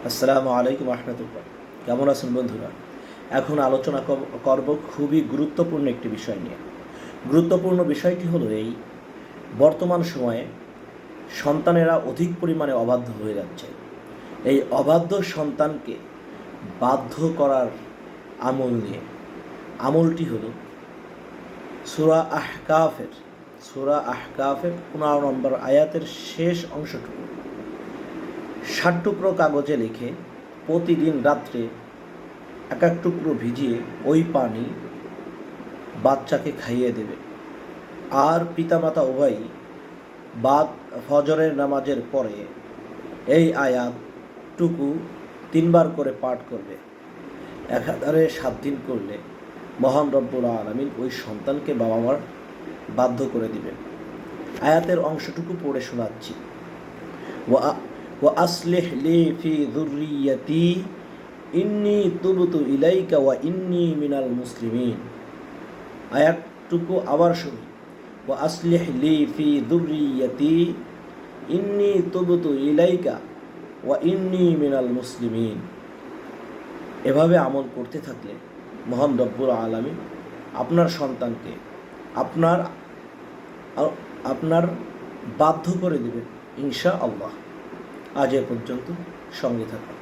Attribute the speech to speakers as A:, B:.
A: আসসালামু আলাইকুম রহমতুল্লাহ। কেমন আছেন বন্ধুরা? এখন আলোচনা করব খুবই গুরুত্বপূর্ণ একটি বিষয় নিয়ে। গুরুত্বপূর্ণ বিষয়টি হলো এই, বর্তমান সময়ে সন্তানেরা অধিক পরিমাণে অবাধ্য হয়ে যাচ্ছে। এই অবাধ্য সন্তানকে বাধ্য করার আমল নিয়ে। আমলটি হলো সূরা আহকাফের 15 নম্বর আয়াতের শেষ অংশটুকু 60 টুকরো কাগজে লিখে প্রতিদিন রাত্রে এক এক টুকরো ভিজিয়ে ওই পানি বাচ্চাকে খাইয়ে দেবে। আর পিতামাতা উভয়ই ফজরের নামাজের পরে এই আয়াতটুকু 3 বার করে পাঠ করবে। একাধারে 7 দিন করলে মহান রব্বুল আলামিন ওই সন্তানকে বাবা মার বাধ্য করে দিবেন। আয়াতের অংশটুকু পড়ে শোনাচ্ছি। ওয়া আসলিহ লি ফি যুররিয়াতি ইন্নী তুবতু ইলাইকা ওয়া ইন্নী মিনাল মুসলিমিন। আয়াতটুকু আবার শুনি। ওয়া আসলিহ লি ফি যুররিয়াতি ইন্নী তুবতু ইলাইকা ওয়া ইন্নী মিনাল মুসলিমিন। এভাবে আমল করতে থাকলে মহান রব্বুল আলামিন আপনার সন্তানকে আপনার বাধ্য করে দেবেন ইনশাআল্লাহ। আজ এ পর্যন্ত, সঙ্গে থাকুন।